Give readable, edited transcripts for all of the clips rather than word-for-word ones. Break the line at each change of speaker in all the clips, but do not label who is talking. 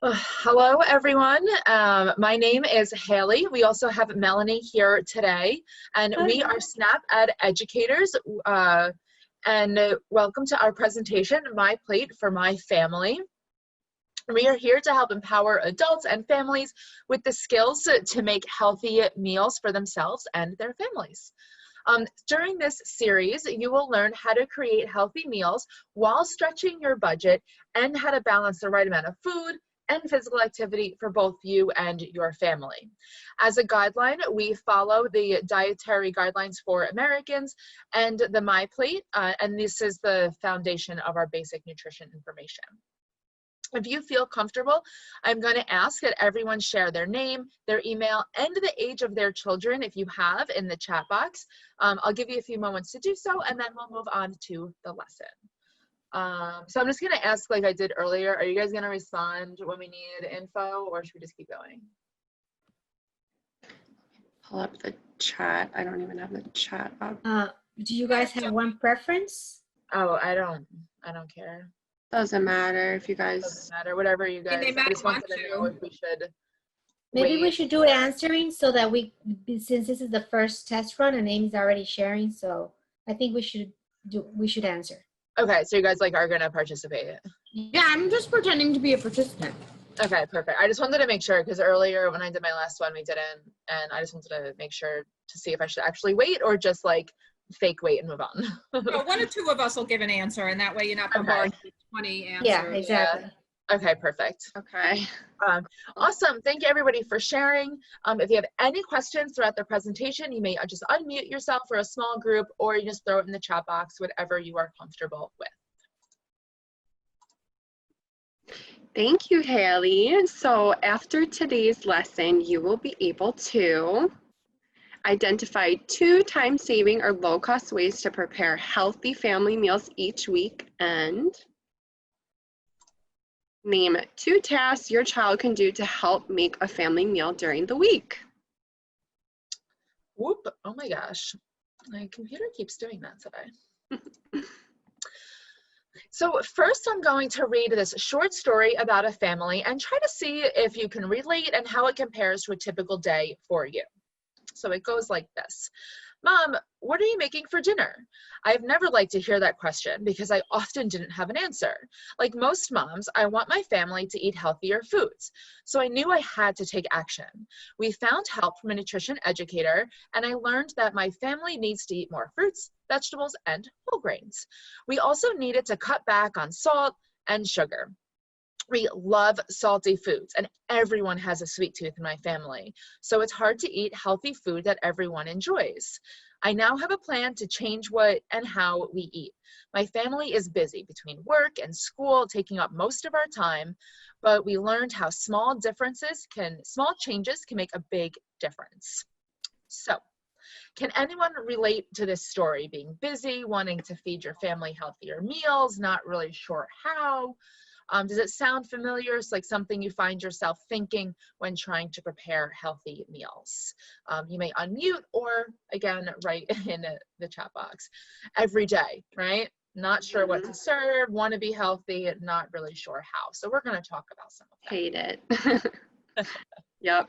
Hello, everyone. My name is Haley. We also have Melanie here today, and we
Hi.
are SNAP Ed educators. And welcome to our presentation, My Plate for My Family. We are here to help empower adults and families with the skills to make healthy meals for themselves and their families. During this series, you will learn how to create healthy meals while stretching your budget and how to balance the right amount of food and physical activity for both you and your family. As a guideline, we follow the dietary guidelines for Americans and the MyPlate, and this is the foundation of our basic nutrition information. If you feel comfortable, I'm going to ask that everyone share their name, their email, and the age of their children if you have in the chat box. I'll give you a few moments to do so, and then we'll move on to the lesson. So I'm just going to ask like I did earlier, are you guys going to respond when we need info, or should we just keep going?
Pull up the chat. I don't even have the chat up.
Do you guys have one preference?
Oh, I don't care.
Doesn't matter if you guys.
Doesn't matter, whatever you guys. I just wanted to know if we should.
Maybe we should do answering so that since this is the first test run and Amy's already sharing, so I think we should answer.
Okay, so you guys are gonna participate.
Yeah, I'm just pretending to be a participant.
Okay, perfect. I just wanted to make sure because earlier when I did my last one, we didn't, and I just wanted to make sure to see if I should actually wait or just fake wait and move on.
Well, one or two of us will give an answer, and that way you're not bombarded with 20 answers.
Yeah, exactly.
Yeah. Okay, perfect.
Okay.
Awesome. Thank you, everybody, for sharing. If you have any questions throughout the presentation, you may just unmute yourself for a small group, or you just throw it in the chat box, whatever you are comfortable with.
Thank you, Haley. So after today's lesson, you will be able to identify 2 time-saving or low-cost ways to prepare healthy family meals each week, and name 2 tasks your child can do to help make a family meal during the week.
Whoop. Oh my gosh. My computer keeps doing that today. So first I'm going to read this short story about a family and try to see if you can relate and how it compares to a typical day for you. So it goes like this. Mom, what are you making for dinner? I've never liked to hear that question because I often didn't have an answer. Like most moms, I want my family to eat healthier foods. So I knew I had to take action. We found help from a nutrition educator, and I learned that my family needs to eat more fruits, vegetables, and whole grains. We also needed to cut back on salt and sugar. We love salty foods, and everyone has a sweet tooth in my family, so it's hard to eat healthy food that everyone enjoys. I now have a plan to change what and how we eat. My family is busy between work and school, taking up most of our time, but we learned how small changes can make a big difference. So, can anyone relate to this story? Being busy, wanting to feed your family healthier meals, not really sure how? Does it sound familiar? It's like something you find yourself thinking when trying to prepare healthy meals. You may unmute or, again, write in the chat box. Every day, right? Not sure what to serve, want to be healthy, not really sure how. So we're going to talk about some of that.
Hate it. Yep.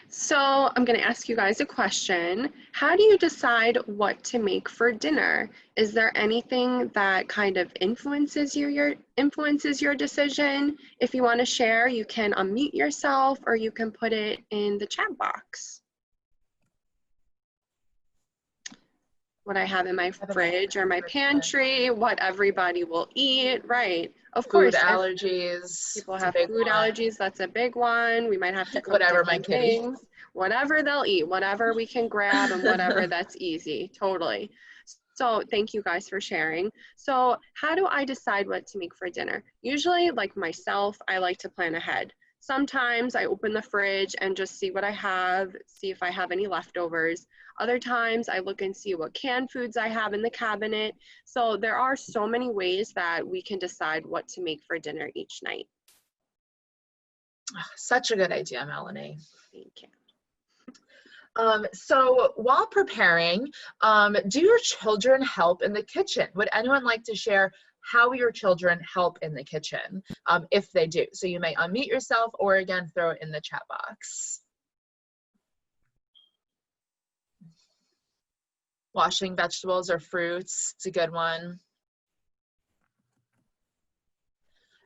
So I'm going to ask you guys a question. How do you decide what to make for dinner? Is there anything that kind of influences your decision? If you want to share, you can unmute yourself or you can put it in the chat box. What I have in my fridge or my pantry, what everybody will eat, right? Of course.
Food allergies.
People have food allergies, that's a big one. We might have to cook
whatever my kid eats.
Whatever they'll eat, whatever we can grab and whatever that's easy, totally. So thank you guys for sharing. So how do I decide what to make for dinner? Usually, like myself, I like to plan ahead. Sometimes I open the fridge and just see what I have, see if I have any leftovers. Other times I look and see what canned foods I have in the cabinet. So there are so many ways that we can decide what to make for dinner each night.
Such a good idea, Melanie.
Thank you.
So while preparing, do your children help in the kitchen? Would anyone like to share how your children help in the kitchen, if they do. So you may unmute yourself or again, throw it in the chat box. Washing vegetables or fruits, it's a good one.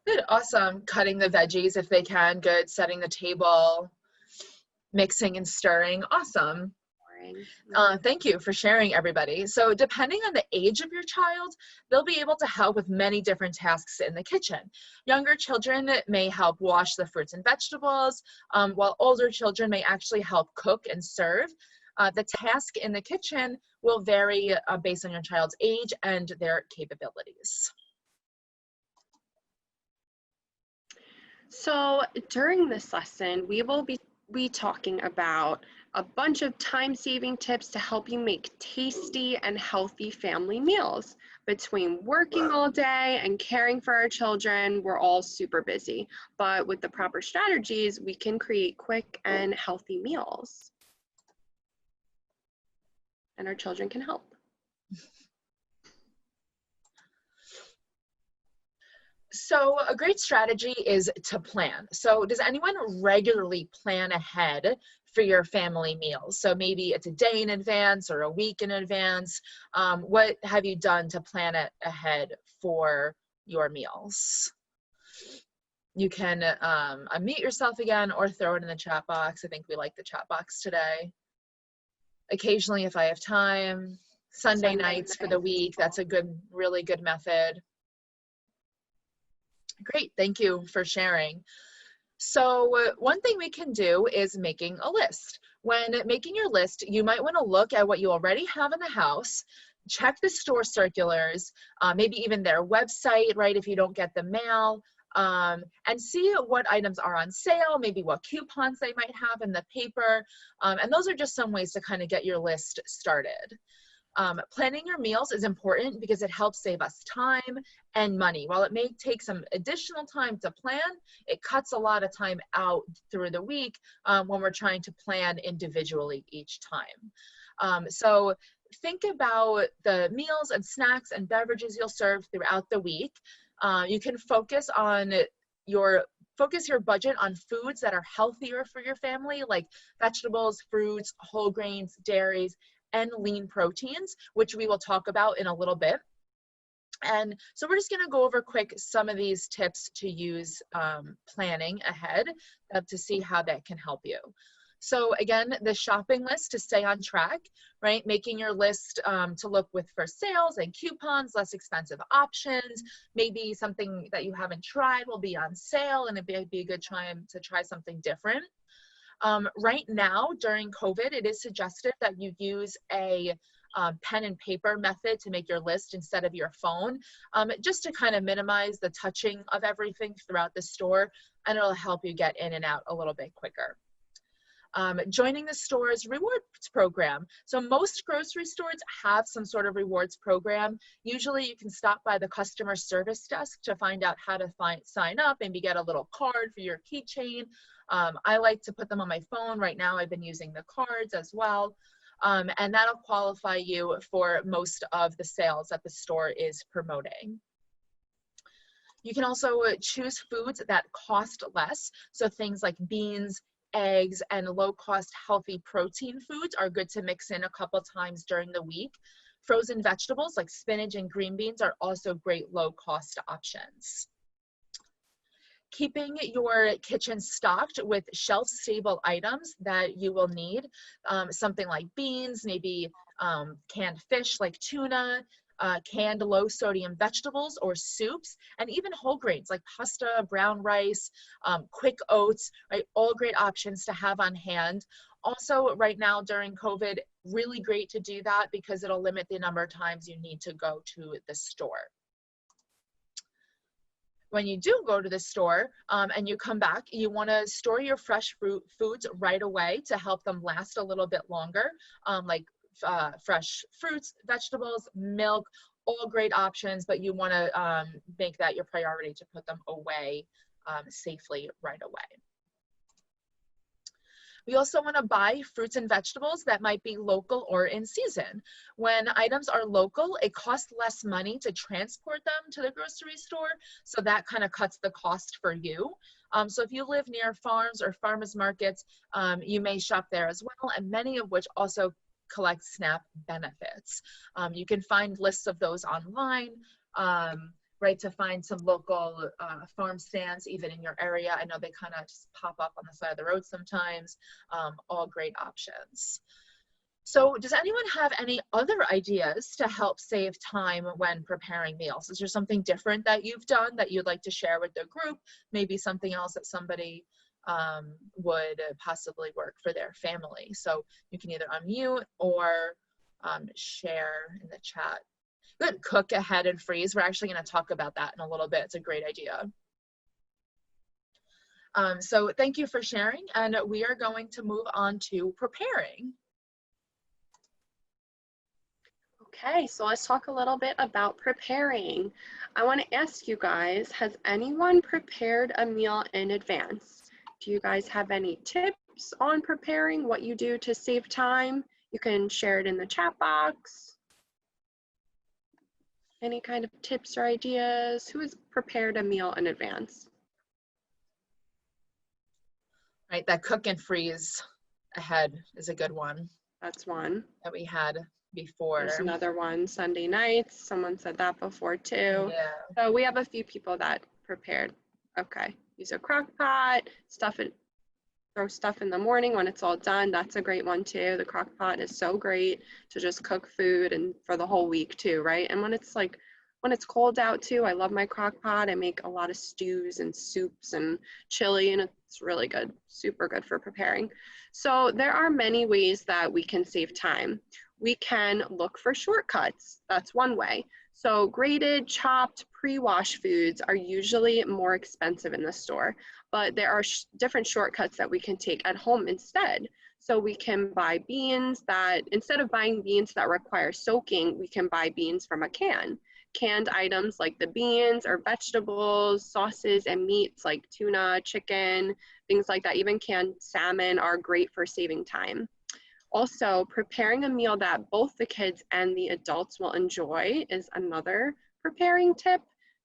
Good, awesome. Cutting the veggies if they can, good. Setting the table, mixing and stirring, awesome. Thank you for sharing, everybody. So depending on the age of your child, they'll be able to help with many different tasks in the kitchen. Younger children may help wash the fruits and vegetables, while older children may actually help cook and serve. The task in the kitchen will vary based on your child's age and their capabilities.
So during this lesson, we will be talking about a bunch of time-saving tips to help you make tasty and healthy family meals. Between working all day and caring for our children, we're all super busy. But with the proper strategies, we can create quick and healthy meals. And our children can help.
So a great strategy is to plan. So does anyone regularly plan ahead for your family meals? So maybe it's a day in advance or a week in advance. What have you done to plan it ahead for your meals? You can unmute yourself again or throw it in the chat box. I think we like the chat box today. Occasionally, if I have time, Sunday nights for the week, that's a really good method. Great, thank you for sharing. So one thing we can do is making a list. When making your list, you might want to look at what you already have in the house, check the store circulars, maybe even their website, right, if you don't get the mail, and see what items are on sale, maybe what coupons they might have in the paper, and those are just some ways to kind of get your list started. Planning your meals is important because it helps save us time and money. While it may take some additional time to plan, it cuts a lot of time out through the week when we're trying to plan individually each time. So think about the meals and snacks and beverages you'll serve throughout the week. You can focus your budget on foods that are healthier for your family, like vegetables, fruits, whole grains, dairies, and lean proteins, which we will talk about in a little bit. And so we're just going to go over quick some of these tips to use planning ahead to see how that can help you. So again, the shopping list to stay on track, right? Making your list to look for sales and coupons, less expensive options. Maybe something that you haven't tried will be on sale and it'd be a good time to try something different. Right now, during COVID, it is suggested that you use a pen and paper method to make your list instead of your phone, just to kind of minimize the touching of everything throughout the store, and it'll help you get in and out a little bit quicker. Joining the store's rewards program. So most grocery stores have some sort of rewards program. Usually you can stop by the customer service desk to find out how to sign up, maybe get a little card for your keychain. I like to put them on my phone. Right now I've been using the cards as well. And that'll qualify you for most of the sales that the store is promoting. You can also choose foods that cost less. So things like beans, eggs, and low-cost healthy protein foods are good to mix in a couple times during the week. Frozen vegetables like spinach and green beans are also great low-cost options. Keeping your kitchen stocked with shelf-stable items that you will need, something like beans, maybe canned fish like tuna, canned low-sodium vegetables or soups, and even whole grains like pasta, brown rice, quick oats, right? All great options to have on hand. Also, right now during COVID, really great to do that because it'll limit the number of times you need to go to the store. When you do go to the store and you come back, you want to store your fresh foods right away to help them last a little bit longer, like fresh fruits, vegetables, milk, all great options, but you want to make that your priority to put them away safely right away. We also want to buy fruits and vegetables that might be local or in season. When items are local, it costs less money to transport them to the grocery store, so that kind of cuts the cost for you. So if you live near farms or farmers markets, you may shop there as well, and many of which also collect SNAP benefits. You can find lists of those online, right, to find some local farm stands even in your area. I know they kind of just pop up on the side of the road sometimes. All great options. So does anyone have any other ideas to help save time when preparing meals? Is there something different that you've done that you'd like to share with the group? Maybe something else that somebody would possibly work for their family. So you can either unmute or share in the chat. Good, cook ahead and freeze. We're actually going to talk about that in a little bit. It's a great idea. So thank you for sharing, and we are going to move on to preparing.
Okay, so let's talk a little bit about preparing. I want to ask you guys, has anyone prepared a meal in advance? Do you guys have any tips on preparing, what you do to save time? You can share it in the chat box. Any kind of tips or ideas? Who has prepared a meal in advance?
Right, that cook and freeze ahead is a good one.
That's one
That we had before.
There's another one, Sunday nights. Someone said that before too.
Yeah.
So we have a few people that prepared. Okay, use a crock pot, throw stuff in the morning when it's all done. That's a great one too. The crock pot is so great to just cook food and for the whole week too, right? And when it's cold out too, I love my crock pot. I make a lot of stews and soups and chili, and it's really good, super good for preparing. So there are many ways that we can save time. We can look for shortcuts. That's one way. So grated, chopped, pre-washed foods are usually more expensive in the store, but there are different shortcuts that we can take at home instead. So we can buy beans that, instead of buying beans that require soaking, we can buy beans from a can. Canned items like the beans or vegetables, sauces, and meats like tuna, chicken, things like that, even canned salmon are great for saving time. Also, preparing a meal that both the kids and the adults will enjoy is another preparing tip.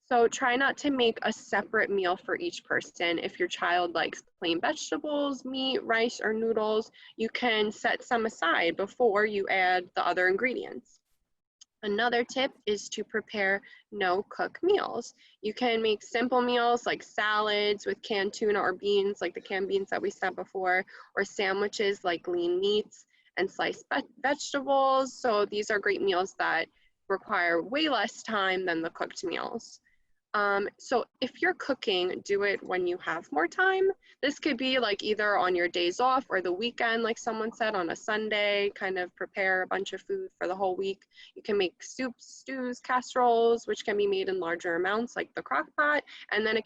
So try not to make a separate meal for each person. If your child likes plain vegetables, meat, rice, or noodles, you can set some aside before you add the other ingredients. Another tip is to prepare no-cook meals. You can make simple meals like salads with canned tuna or beans, like the canned beans that we said before, or sandwiches like lean meats and sliced vegetables. So these are great meals that require way less time than the cooked meals. So if you're cooking, do it when you have more time. This could be like either on your days off or the weekend, like someone said, on a Sunday, kind of prepare a bunch of food for the whole week. You can make soups, stews, casseroles, which can be made in larger amounts like the crock pot, and then you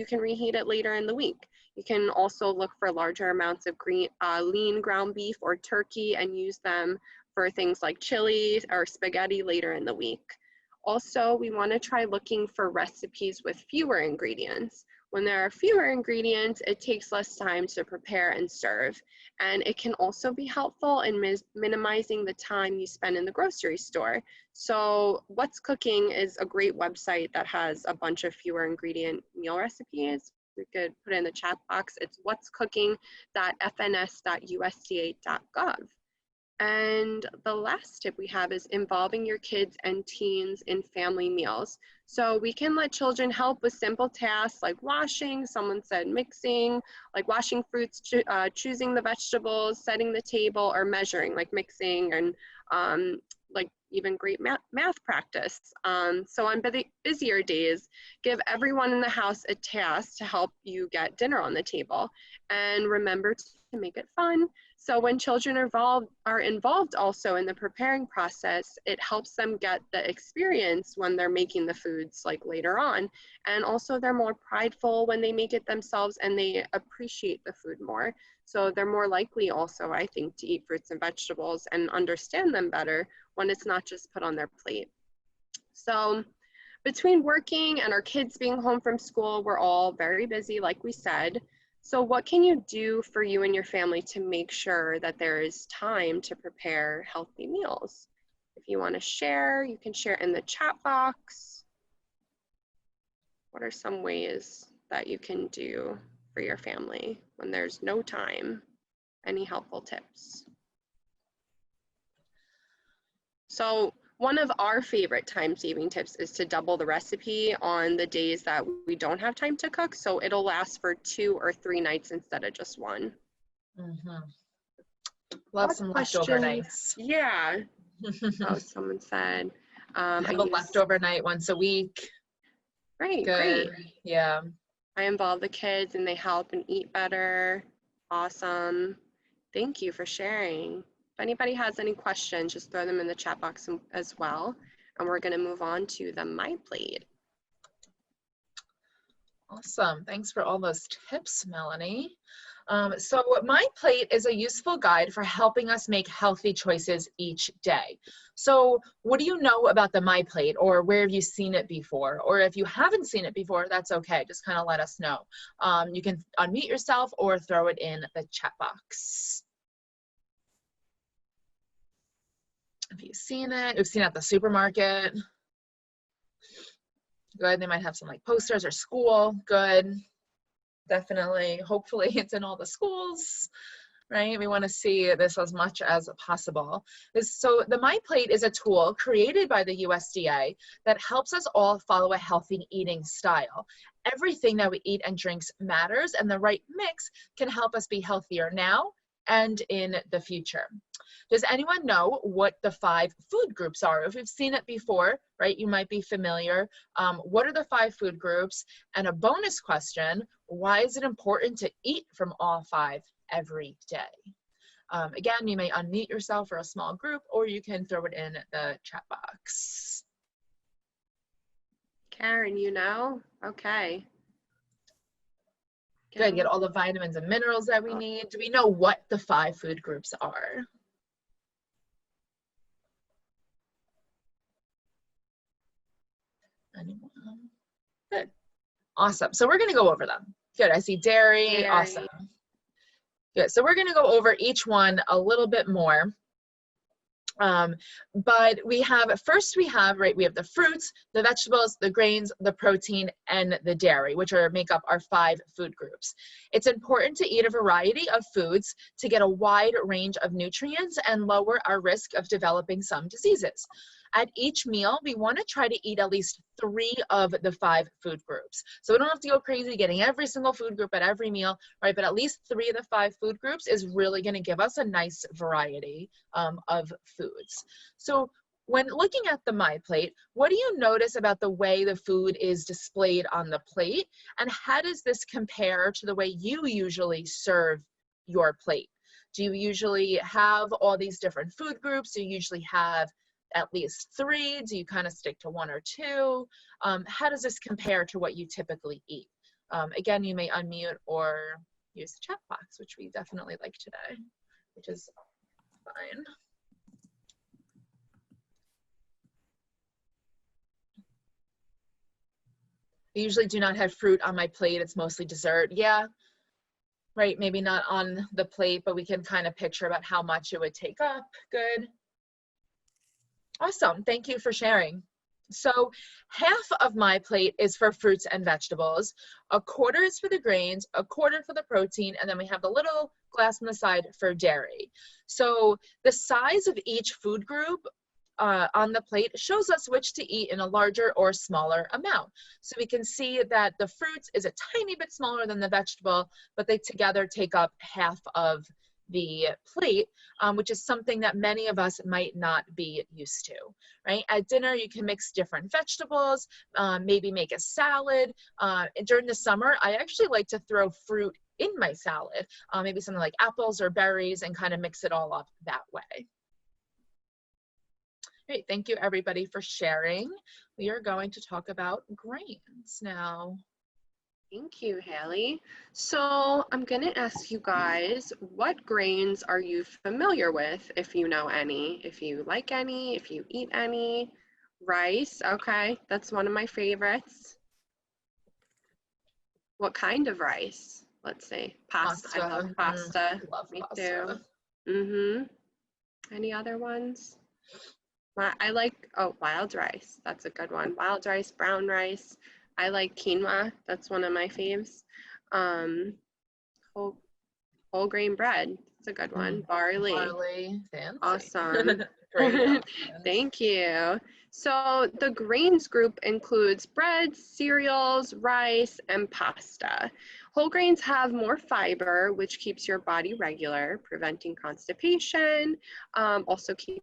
can reheat it later in the week. You can also look for larger amounts of lean ground beef or turkey and use them for things like chili or spaghetti later in the week. Also, we want to try looking for recipes with fewer ingredients. When there are fewer ingredients, it takes less time to prepare and serve. And it can also be helpful in minimizing the time you spend in the grocery store. So What's Cooking is a great website that has a bunch of fewer ingredient meal recipes. We could put it in the chat box. It's whatscooking.fns.usda.gov. And the last tip we have is involving your kids and teens in family meals. So we can let children help with simple tasks like washing, someone said mixing, like washing fruits, choosing the vegetables, setting the table, or measuring, like mixing, and like even great math practice. So on busier days, give everyone in the house a task to help you get dinner on the table. And remember to make it fun. So when children are involved also in the preparing process, it helps them get the experience when they're making the foods like later on. And also they're more prideful when they make it themselves and they appreciate the food more. So they're more likely also, I think, to eat fruits and vegetables and understand them better when it's not just put on their plate. So between working and our kids being home from school, we're all very busy, like we said. So what can you do for you and your family to make sure that there is time to prepare healthy meals? If you want to share, you can share in the chat box. What are some ways that you can do for your family when there's no time? Any helpful tips? So one of our favorite time-saving tips is to double the recipe on the days that we don't have time to cook, so it'll last for 2 or 3 nights instead of just one.
Love some leftover nights.
Yeah. Oh, someone said.
I have a leftover night once a week.
Great,
Good.
great.
Yeah.
I involve the kids and they help and eat better. Awesome. Thank you for sharing. If anybody has any questions, just throw them in the chat box as well. And we're going to move on to the My Plate.
Awesome. Thanks for all those tips, Melanie. So My Plate is a useful guide for helping us make healthy choices each day. So what do you know about the My Plate, or where have you seen it before? Or if you haven't seen it before, that's okay. Just kind of let us know. You can unmute yourself or throw it in the chat box. Have you seen it? We've seen it at the supermarket. Good. They might have some like posters or school. Good. Definitely. Hopefully it's in all the schools, right? We want to see this as much as possible. So the My Plate is a tool created by the USDA that helps us all follow a healthy eating style. Everything that we eat and drinks matters, and the right mix can help us be healthier now and in the future. Does anyone know what the 5 food groups are? If we've seen it before, right, you might be familiar. What are the 5 food groups? And a bonus question, why is it important to eat from all 5 every day? Again, you may unmute yourself for a small group, or you can throw it in the chat box.
Karen, you know? Okay.
Good, get all the vitamins and minerals that we need. Do we know what the 5 food groups are? Anyone? Good. Awesome. So we're going to go over them. Good. I see dairy. Awesome. Good. So we're going to go over each one a little bit more. But we have the fruits, the vegetables, the grains, the protein, and the dairy, which make up our 5 food groups. It's important to eat a variety of foods to get a wide range of nutrients and lower our risk of developing some diseases. At each meal, we want to try to eat at least 3 of the 5 food groups. So we don't have to go crazy getting every single food group at every meal, right? But at least 3 of the 5 food groups is really going to give us a nice variety of foods. So when looking at the My Plate, what do you notice about the way the food is displayed on the plate? And how does this compare to the way you usually serve your plate? Do you usually have all these different food groups? Do you usually have at least 3? Do you kind of stick to 1 or 2? How does this compare to what you typically eat? Again, you may unmute or use the chat box, which we definitely like today, which is fine. I usually do not have fruit on my plate. It's mostly dessert. Yeah, right. Maybe not on the plate, but we can kind of picture about how much it would take up. Good. Awesome. Thank you for sharing. So half of my plate is for fruits and vegetables. A quarter is for the grains, a quarter for the protein, and then we have the little glass on the side for dairy. So the size of each food group on the plate shows us which to eat in a larger or smaller amount. So we can see that the fruits is a tiny bit smaller than the vegetable, but they together take up half of the plate, which is something that many of us might not be used to, right? At dinner, you can mix different vegetables, maybe make a salad. During the summer, I actually like to throw fruit in my salad, maybe something like apples or berries, and kind of mix it all up that way. Great, thank you everybody for sharing. We are going to talk about grains now.
Thank you, Haley. So I'm going to ask you guys, what grains are you familiar with, if you know any, if you like any, if you eat any? Rice, okay, that's one of my favorites. What kind of rice? let's see, pasta. I love pasta.
Love
Me
pasta.
too. Any other ones? I like, oh, wild rice. That's a good one. Wild rice, brown rice. I like quinoa. That's one of my faves. Whole grain bread. That's a good one. Barley.
Barley, fancy.
Awesome.
Great options.
Thank you. So the grains group includes breads, cereals, rice, and pasta. Whole grains have more fiber, which keeps your body regular, preventing constipation. Also keep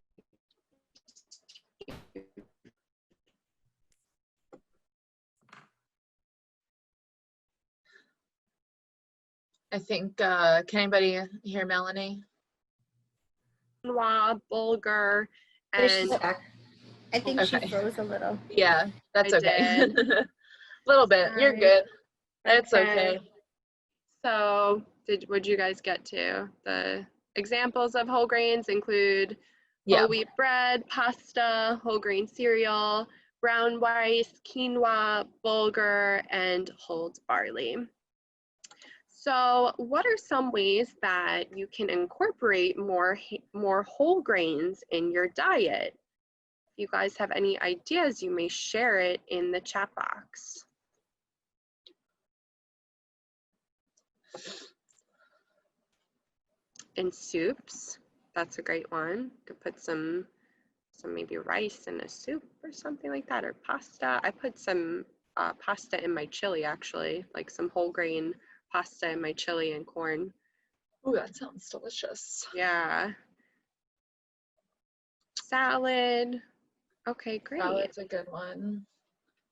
I think, can anybody hear Melanie?
quinoa, bulgur,
There she's
and
back. I think she
Okay.
froze a little.
Yeah, that's
I
okay.
did.
A little bit. You're
Sorry.
good. It's okay.
So would you guys get to the examples of whole grains include
Yeah.
whole wheat bread, pasta, whole grain cereal, brown rice, quinoa, bulgur, and whole barley. So what are some ways that you can incorporate more whole grains in your diet? If you guys have any ideas, you may share it in the chat box. In soups, that's a great one. Could put some maybe rice in a soup or something like that, or pasta. I put some pasta in my chili, actually, like some whole grain pasta in my chili and corn.
Oh, that sounds delicious.
Yeah. Salad. Okay, great.
Salad's a good one.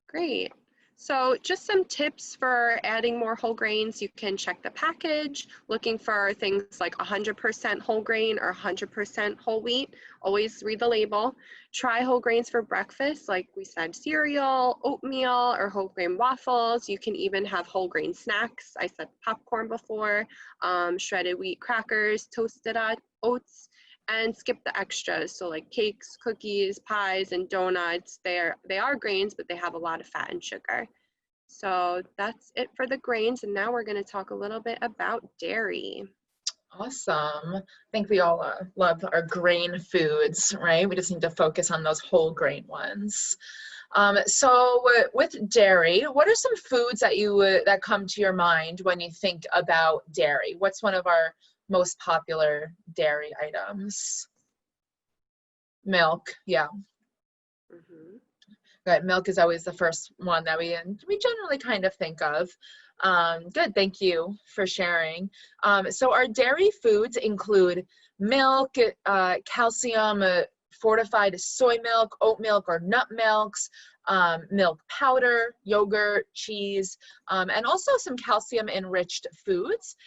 Great. So just some tips for adding more whole grains. You can check the package, looking for things like 100% whole grain or 100% whole wheat. Always read the label. Try whole grains for breakfast, like we said, cereal, oatmeal, or whole grain waffles. You can even have whole grain snacks. I said popcorn before, shredded wheat crackers, toasted oats, and skip the extras. So like cakes, cookies, pies, and donuts, they are grains, but they have a lot of fat and sugar. So that's it for the grains. And now we're going to talk a little bit about dairy.
Awesome. I think we all love our grain foods, right? We just need to focus on those whole grain ones. So with dairy, what are some foods that that come to your mind when you think about dairy? What's one of our most popular dairy items? Milk, yeah. Right, milk is always the first one that we generally kind of think of. Good, thank you for sharing. So our dairy foods include milk, calcium, fortified soy milk, oat milk or nut milks, milk powder, yogurt, cheese, and also some calcium enriched foods.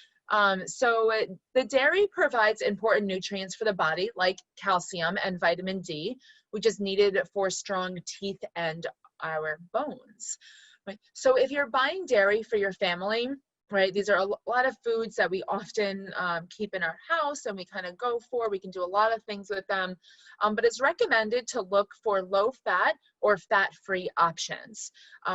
So the dairy provides important nutrients for the body like calcium and vitamin D, which is needed for strong teeth and our bones. Right? So if you're buying dairy for your family, right, these are a lot of foods that we often keep in our house and we kind of go for. We can do a lot of things with them, but it's recommended to look for low fat or fat-free options.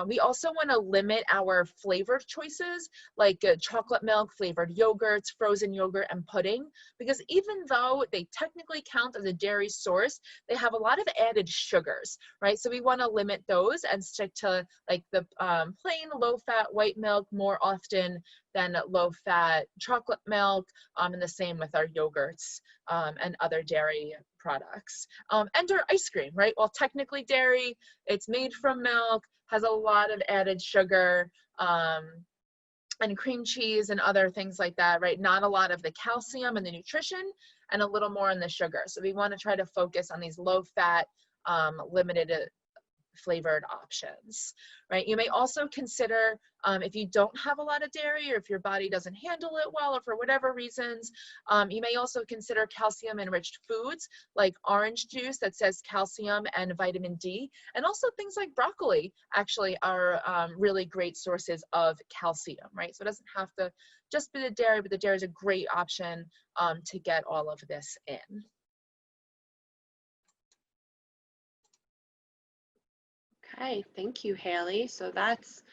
We also want to limit our flavor choices like chocolate milk, flavored yogurts, frozen yogurt, and pudding, because even though they technically count as a dairy source, they have a lot of added sugars, right? So we want to limit those and stick to like the plain low-fat white milk more often than low-fat chocolate milk, and the same with our yogurts and other dairy products. And our ice cream, right? Well, technically dairy, it's made from milk, has a lot of added sugar, and cream cheese and other things like that, right? Not a lot of the calcium and the nutrition, and a little more on the sugar. So we want to try to focus on these low-fat, limited flavored options, right? You may also consider, if you don't have a lot of dairy or if your body doesn't handle it well or for whatever reasons, you may also consider calcium enriched foods like orange juice that says calcium and vitamin D, and also things like broccoli actually are really great sources of calcium, right? So it doesn't have to just be the dairy, but the dairy is a great option to get all of this in.
Okay, thank you, Haley. So that's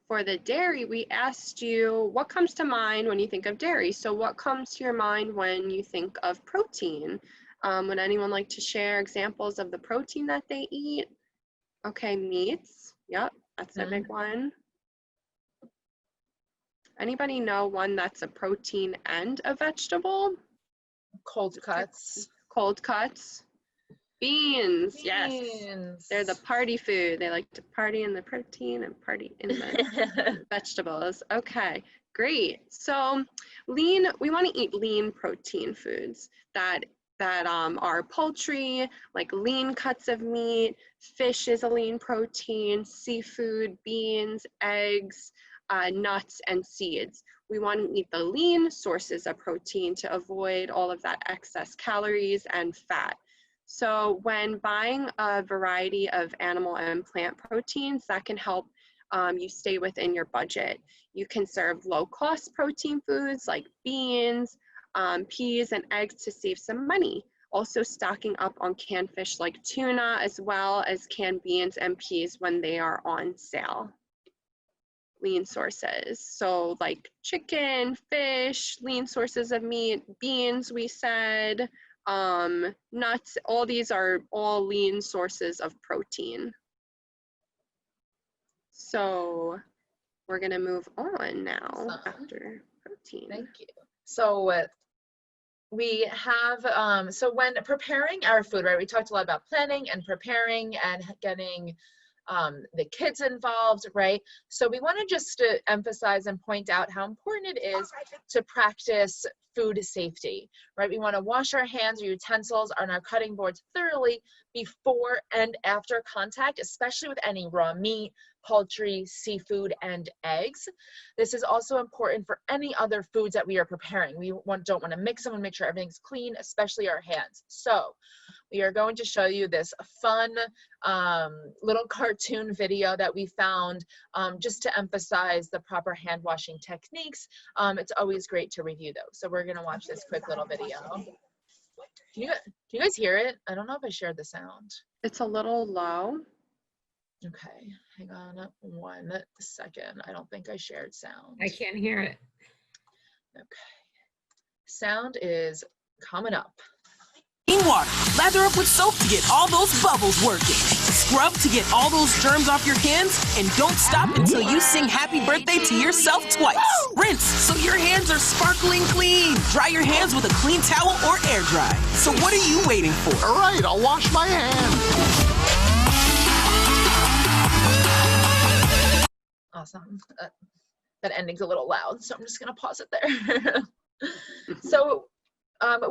for the dairy, we asked you what comes to mind when you think of dairy. So what comes to your mind when you think of protein? Would anyone like to share examples of the protein that they eat? Okay, meats. Yep, that's a big one. Anybody know one that's a protein and a vegetable?
Cold cuts.
Cold cuts. Beans, yes. They're the party food. They like to party in the protein and party in the vegetables. Okay, great. So we want to eat lean protein foods that are poultry, like lean cuts of meat. Fish is a lean protein, seafood, beans, eggs, nuts, and seeds. We want to eat the lean sources of protein to avoid all of that excess calories and fat. So when buying a variety of animal and plant proteins, that can help you stay within your budget. You can serve low-cost protein foods like beans, peas, and eggs to save some money. Also stocking up on canned fish like tuna, as well as canned beans and peas when they are on sale. Lean sources, so like chicken, fish, lean sources of meat, beans, we said, nuts, all these are all lean sources of protein. So we're gonna move on now after protein.
Thank you. So we have, so when preparing our food, right, we talked a lot about planning and preparing and getting the kids involved, right? So we want to just emphasize and point out how important it is to practice food safety, right? We want to wash our hands or utensils on our cutting boards thoroughly before and after contact, especially with any raw meat, poultry, seafood, and eggs. This is also important for any other foods that we are preparing. We don't want to mix them and make sure everything's clean, especially our hands. So we are going to show you this fun little cartoon video that we found just to emphasize the proper hand washing techniques. It's always great to review those. So we're gonna watch this quick little video. Can you guys hear it? I don't know if I shared the sound.
It's a little low.
Okay, hang on 1 second. I don't think I shared sound.
I can't hear it.
Okay, sound is coming up.
Water. Lather up with soap to get all those bubbles working. Scrub to get all those germs off your hands. And don't stop until you sing happy birthday to yourself twice. Rinse so your hands are sparkling clean. Dry your hands with a clean towel or air dry. So what are you waiting for?
All right, I'll wash my hands.
Awesome. That ending's a little loud, so I'm just gonna pause it there. So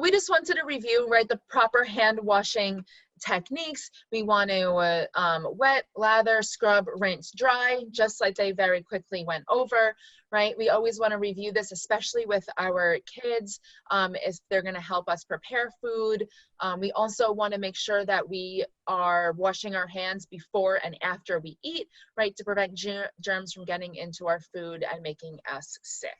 we just wanted to review, right, the proper hand washing techniques. We want to wet, lather, scrub, rinse, dry, just like they very quickly went over, right? We always want to review this, especially with our kids, if they're going to help us prepare food. We also want to make sure that we are washing our hands before and after we eat, right, to prevent germs from getting into our food and making us sick.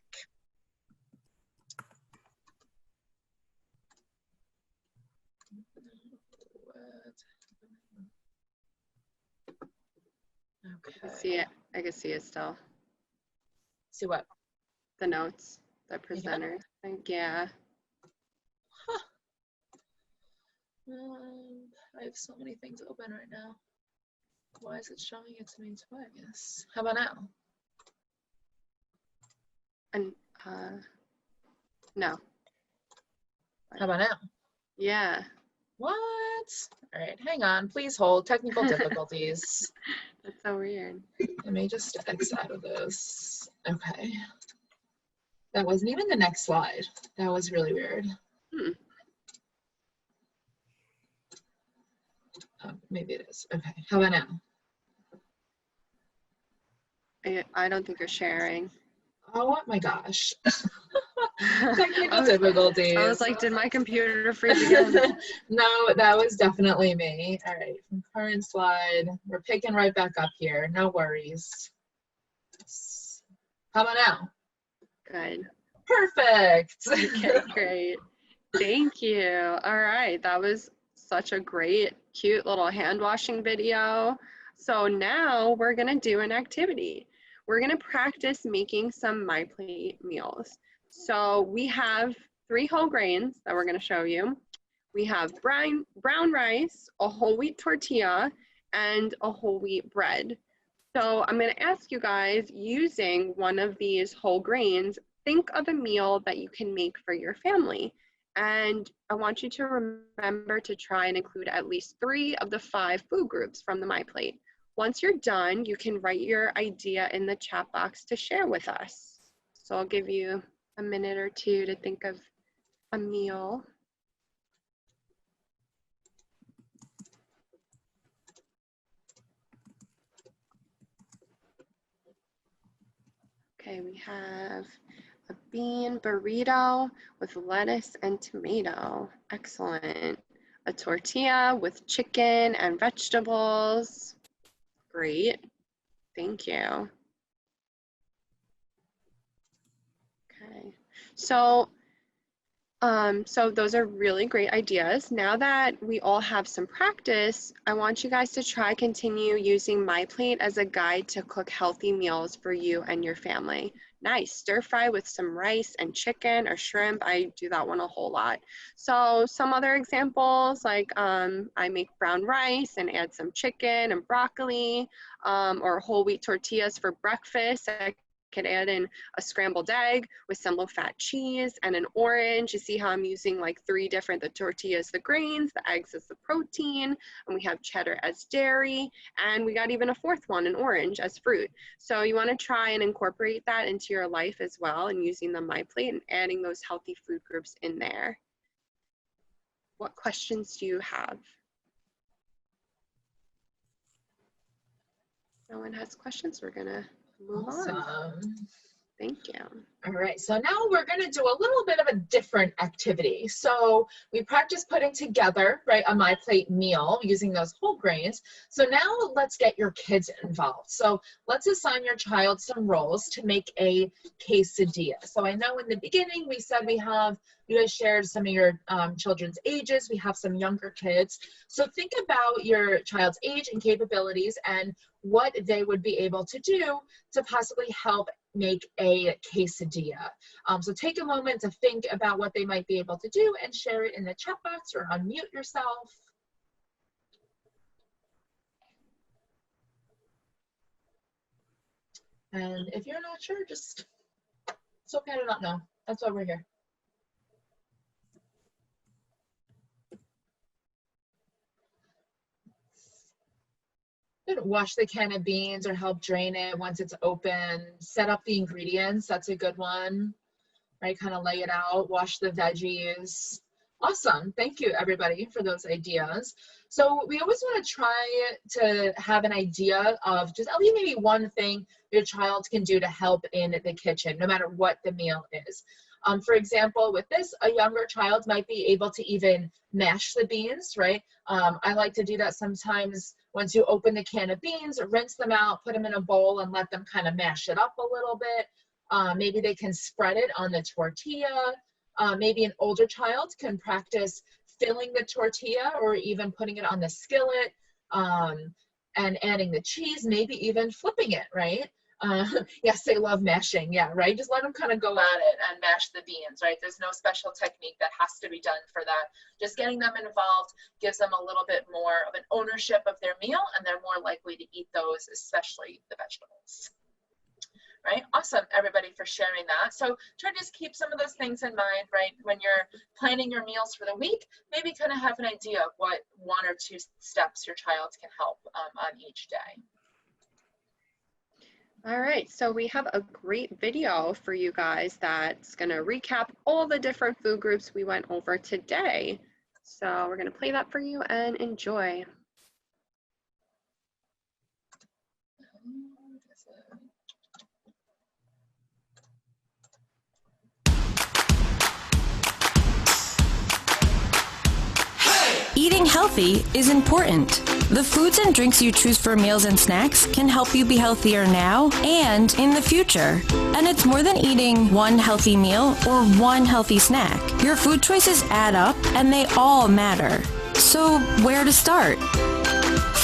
Okay.
I can see it. I can see it still.
See what?
The notes, the presenter. Yeah.
Huh. I have so many things open right now. Why is it showing it to me twice? How about now?
And no.
How about now?
Yeah.
What? All right, hang on. Please hold. Technical difficulties.
That's so weird.
Let me just X out of this. Okay. That wasn't even the next slide. That was really weird. Maybe it is. Okay. How about now?
I don't think you're sharing.
Oh my gosh. Technical difficulties.
I was like, did my computer freeze again?
No, that was definitely me. All right, from current slide, we're picking right back up here. No worries. How about now?
Good.
Perfect.
Okay, great. Thank you. All right, that was such a great, cute little hand washing video. So now we're gonna do an activity. we're gonna practice making some MyPlate meals. So we have 3 whole grains that we're gonna show you. We have brown rice, a whole wheat tortilla, and a whole wheat bread. So I'm gonna ask you guys, using one of these whole grains, think of a meal that you can make for your family. And I want you to remember to try and include at least 3 of the 5 food groups from the MyPlate. Once you're done, you can write your idea in the chat box to share with us. So I'll give you a minute or 2 to think of a meal. Okay, we have a bean burrito with lettuce and tomato. Excellent. A tortilla with chicken and vegetables. Great. Thank you. Okay. So those are really great ideas. Now that we all have some practice, I want you guys to try continue using MyPlate as a guide to cook healthy meals for you and your family. Nice, stir fry with some rice and chicken or shrimp. I do that one a whole lot. So some other examples, like I make brown rice and add some chicken and broccoli, or whole wheat tortillas for breakfast. I could add in a scrambled egg with some low-fat cheese and an orange. You see how I'm using like 3 different, the tortillas, the grains, the eggs as the protein, and we have cheddar as dairy, and we got even a 4th one, an orange, as fruit. So you want to try and incorporate that into your life as well, and using the MyPlate and adding those healthy food groups in there. What questions do you have? No one has questions? We're gonna move on. Thank you.
All right, so now we're going to do a little bit of a different activity. So we practiced putting together, right, a MyPlate meal using those whole grains. So now let's get your kids involved. So let's assign your child some roles to make a quesadilla. So I know in the beginning we said you guys shared some of your children's ages. We have some younger kids. So think about your child's age and capabilities and what they would be able to do to possibly help make a quesadilla. So take a moment to think about what they might be able to do and share it in the chat box or unmute yourself. And if you're not sure, it's okay to not know. That's why we're here. Wash the can of beans or help drain it once it's open. Set up the ingredients. That's a good one, right? Kind of lay it out. Wash the veggies. Awesome. Thank you, everybody, for those ideas. So we always want to try to have an idea of just at least maybe one thing your child can do to help in the kitchen, no matter what the meal is. For example, with this, a younger child might be able to even mash the beans, right? I like to do that sometimes. Once you open the can of beans, rinse them out, put them in a bowl and let them kind of mash it up a little bit. Maybe they can spread it on the tortilla. Maybe an older child can practice filling the tortilla or even putting it on the skillet and adding the cheese, maybe even flipping it, right? Yes, they love mashing, yeah, right? Just let them kind of go at it and mash the beans, right? There's no special technique that has to be done for that. Just getting them involved gives them a little bit more of an ownership of their meal, and they're more likely to eat those, especially the vegetables. Right? Awesome, everybody, for sharing that. So try to just keep some of those things in mind, right? When you're planning your meals for the week, maybe kind of have an idea of what 1 or 2 steps your child can help on each day.
All right, so we have a great video for you guys that's going to recap all the different food groups we went over today. So we're going to play that for you and enjoy.
Eating healthy is important. The foods and drinks you choose for meals and snacks can help you be healthier now and in the future. And it's more than eating one healthy meal or one healthy snack. Your food choices add up and they all matter. So where to start?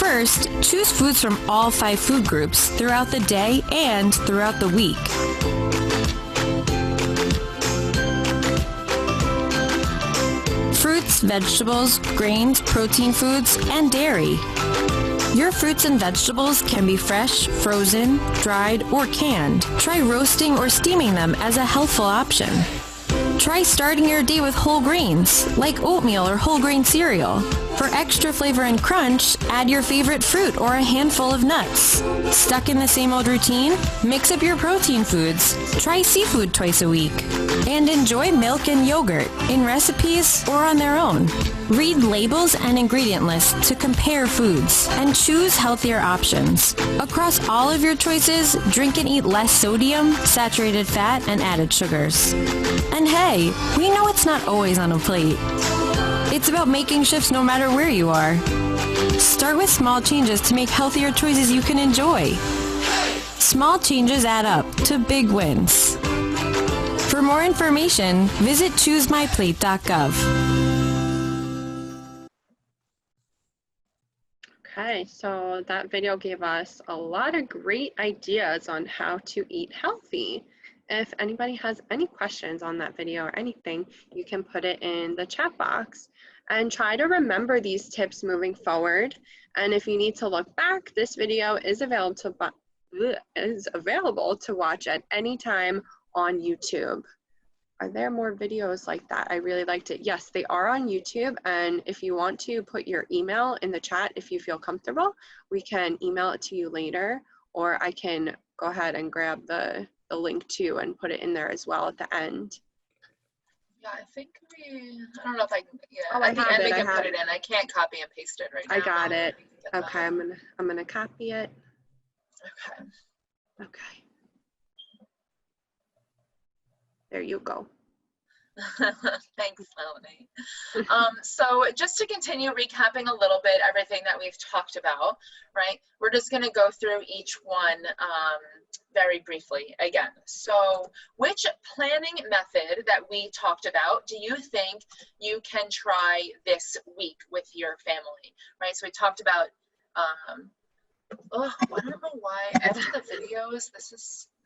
First, choose foods from all 5 food groups throughout the day and throughout the week. Fruits, vegetables, grains, protein foods, and dairy. Your fruits and vegetables can be fresh, frozen, dried, or canned. Try roasting or steaming them as a healthful option. Try starting your day with whole grains, like oatmeal or whole grain cereal. For extra flavor and crunch, add your favorite fruit or a handful of nuts. Stuck in the same old routine? Mix up your protein foods. Try seafood twice a week. And enjoy milk and yogurt in recipes or on their own. Read labels and ingredient lists to compare foods and choose healthier options. Across all of your choices, drink and eat less sodium, saturated fat, and added sugars. And hey, we know it's not always on a plate. It's about making shifts no matter where you are. Start with small changes to make healthier choices you can enjoy. Small changes add up to big wins. For more information, visit choosemyplate.gov.
Okay, so that video gave us a lot of great ideas on how to eat healthy. If anybody has any questions on that video or anything, you can put it in the chat box and try to remember these tips moving forward. And if you need to look back, this video is available to watch at any time on YouTube. Are there more videos like that? I really liked it. Yes, they are on YouTube. And if you want to put your email in the chat, if you feel comfortable, we can email it to you later, or I can go ahead and grab the link too and put it in there as well at the end.
Yeah, I think I don't know if I can,
Oh,
at the end we can
I
put it in. I can't copy and paste it right now.
I got it.
Okay.
I'm gonna copy it.
Okay.
Okay. There you go.
Thanks, Melanie. So just to continue recapping a little bit everything that we've talked about, right? We're just going to go through each one very briefly again. So which planning method that we talked about do you think you can try this week with your family, right? So we talked about, I don't know why after the videos,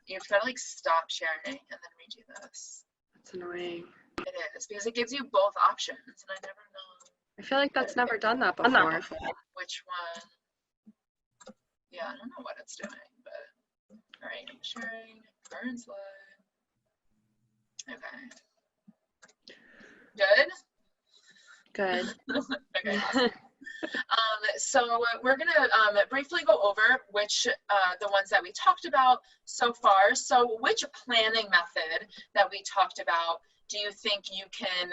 you've got to like stop sharing and then redo this.
That's annoying.
It is, because it gives you both options, and I never know.
I feel like that's never done that before.
Which one? Yeah, I don't know what it's doing, but all right, sharing, burn slide. Okay. Good?
Good.
Okay. So we're going to briefly go over the ones that we talked about so far. So which planning method that we talked about do you think you can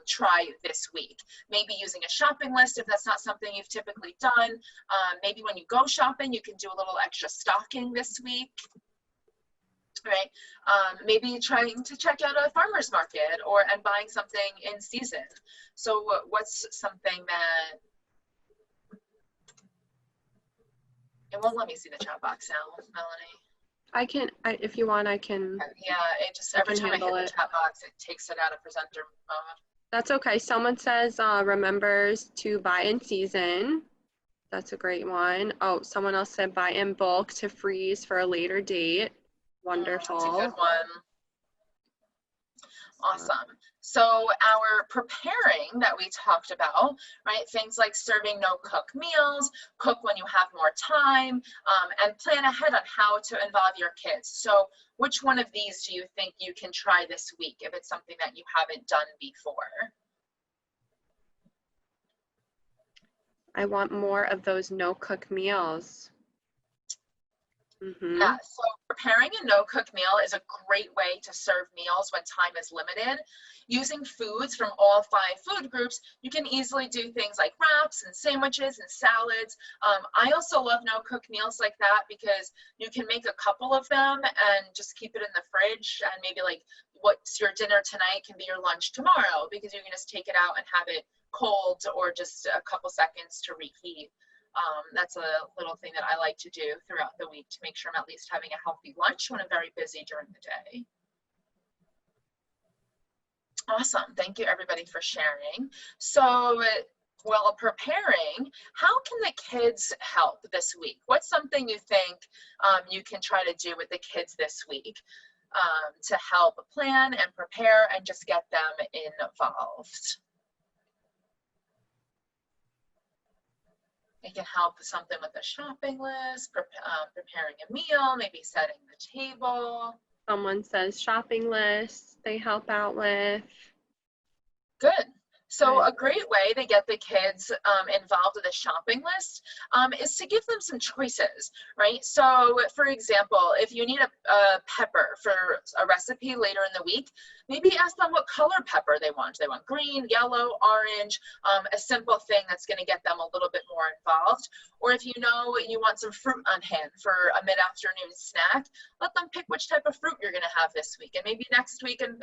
try this week? Maybe using a shopping list if that's not something you've typically done. Maybe when you go shopping, you can do a little extra stocking this week. Right? Maybe trying to check out a farmer's market and buying something in season. So what's something that, it won't let me see the chat box now, Melanie.
If you want, I can.
Yeah, it just, every time I hit the chat box, it takes it out of presenter mode.
That's okay. Someone says remembers to buy in season. That's a great one. Oh, someone else said buy in bulk to freeze for a later date. Wonderful.
That's a good one. Awesome. So our preparing that we talked about, right? Things like serving no-cook meals, cook when you have more time, and plan ahead on how to involve your kids. So which one of these do you think you can try this week if it's something that you haven't done before?
I want more of those no-cook meals. Mm-hmm.
Yeah, so preparing a no-cook meal is a great way to serve meals when time is limited. Using foods from all 5 food groups, you can easily do things like wraps and sandwiches and salads. I also love no-cook meals like that because you can make a couple of them and just keep it in the fridge, and maybe like what's your dinner tonight can be your lunch tomorrow, because you can just take it out and have it cold or just a couple seconds to reheat. That's a little thing that I like to do throughout the week to make sure I'm at least having a healthy lunch when I'm very busy during the day. Awesome. Thank you, everybody, for sharing. So while preparing, how can the kids help this week? What's something you think you can try to do with the kids this week to help plan and prepare and just get them involved? It can help with something with a shopping list, preparing a meal, maybe setting the table.
Someone says shopping list they help out with.
Good. So a great way to get the kids involved with a shopping list is to give them some choices, right? So for example, if you need a pepper for a recipe later in the week, maybe ask them what color pepper they want. Do they want green, yellow, orange, a simple thing that's going to get them a little bit more involved. Or if you know you want some fruit on hand for a mid-afternoon snack, let them pick which type of fruit you're going to have this week. And maybe next week, and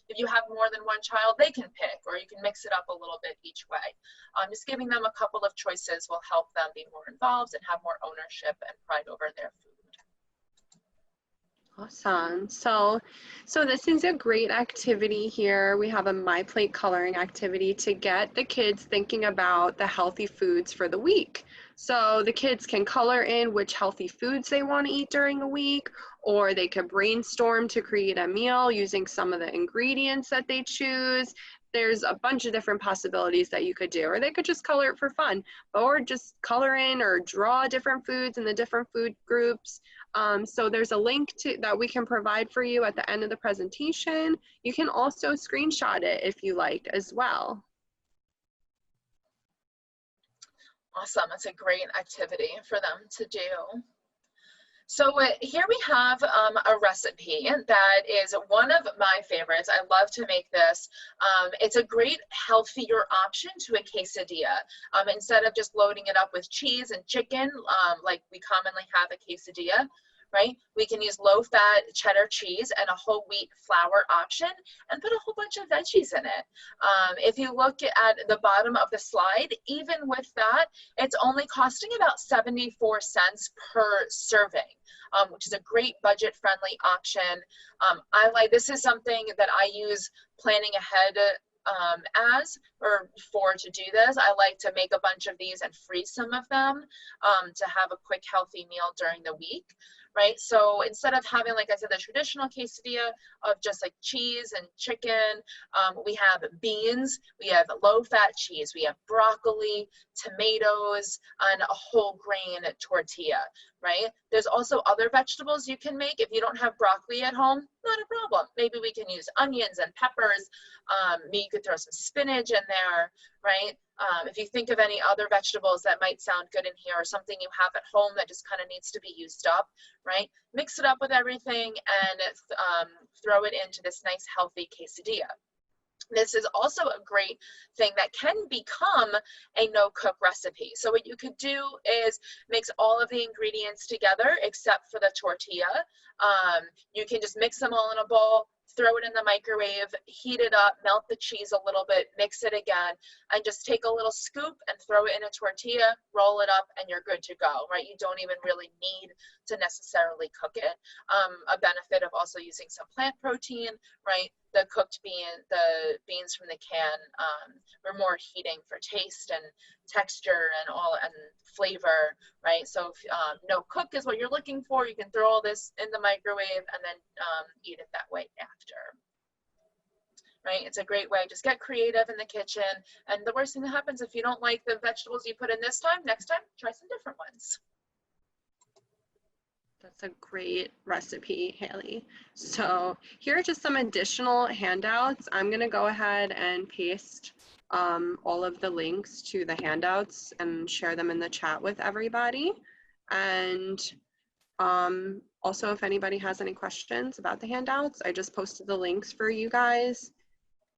if you have more than one child, they can pick, or you can mix it up a little bit each way. Just giving them a couple of choices will help them be more involved and have more ownership and pride over their food.
Awesome. So this is a great activity here. We have a My Plate coloring activity to get the kids thinking about the healthy foods for the week. So the kids can color in which healthy foods they want to eat during the week, or they could brainstorm to create a meal using some of the ingredients that they choose. There's a bunch of different possibilities that you could do, or they could just color it for fun, or just color in or draw different foods in the different food groups. So there's a link that we can provide for you at the end of the presentation. You can also screenshot it if you like as well.
Awesome, that's a great activity for them to do. So here we have a recipe that is one of my favorites. I love to make this. It's a great healthier option to a quesadilla. Instead of just loading it up with cheese and chicken, like we commonly have a quesadilla, right? We can use low-fat cheddar cheese and a whole wheat flour option and put a whole bunch of veggies in it. If you look at the bottom of the slide, even with that, it's only costing about 74 cents per serving, which is a great budget-friendly option. This is something that I use planning ahead for to do this. I like to make a bunch of these and freeze some of them to have a quick healthy meal during the week, right? So instead of having, like I said, the traditional quesadilla of just like cheese and chicken, we have beans, we have low-fat cheese, we have broccoli, tomatoes, and a whole grain tortilla, right? There's also other vegetables you can make. If you don't have broccoli at home, not a problem. Maybe we can use onions and peppers. Maybe you could throw some spinach in there, right? If you think of any other vegetables that might sound good in here, or something you have at home that just kind of needs to be used up, right? Mix it up with everything and throw it into this nice healthy quesadilla. This is also a great thing that can become a no-cook recipe. So what you could do is mix all of the ingredients together except for the tortilla. You can just mix them all in a bowl, throw it in the microwave, heat it up, melt the cheese a little bit, mix it again, and just take a little scoop and throw it in a tortilla, roll it up, and you're good to go, right? You don't even really need to necessarily cook it. A benefit of also using some plant protein, right? The beans from the can are more heating for taste and texture and flavor, right? So if no cook is what you're looking for, you can throw all this in the microwave and then eat it that way after, right? It's a great way. Just get creative in the kitchen. And the worst thing that happens if you don't like the vegetables you put in this time, next time, try some different ones.
That's a great recipe, Haley. So here are just some additional handouts. I'm going to go ahead and paste all of the links to the handouts and share them in the chat with everybody. And also, if anybody has any questions about the handouts, I just posted the links for you guys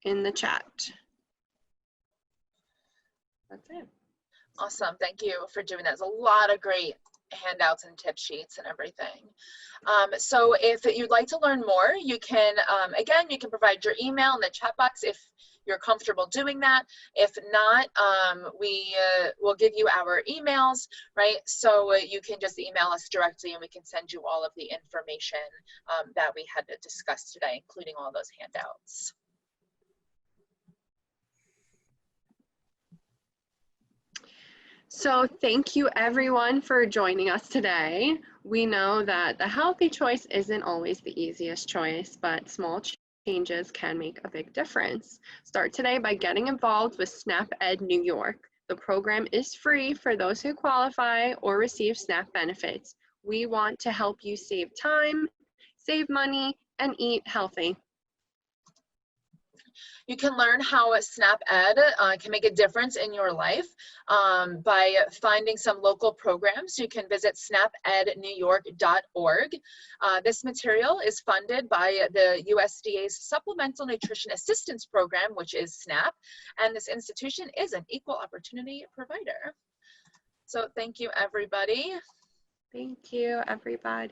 in the chat. That's it.
Awesome. Thank you for doing that. There's a lot of great handouts and tip sheets and everything. So if you'd like to learn more, you can, again, you can provide your email in the chat box if you're comfortable doing that. If not, we will give you our emails, right? So you can just email us directly and we can send you all of the information that we had to discuss today, including all those handouts.
So thank you everyone for joining us today. We know that the healthy choice isn't always the easiest choice, but small changes can make a big difference. Start today by getting involved with SNAP Ed New York. The program is free for those who qualify or receive SNAP benefits. We want to help you save time, save money, and eat healthy.
You can learn how SNAP Ed can make a difference in your life by finding some local programs. You can visit snapednewyork.org. This material is funded by the USDA's Supplemental Nutrition Assistance Program, which is SNAP, and this institution is an equal opportunity provider. So thank you, everybody.
Thank you, everybody.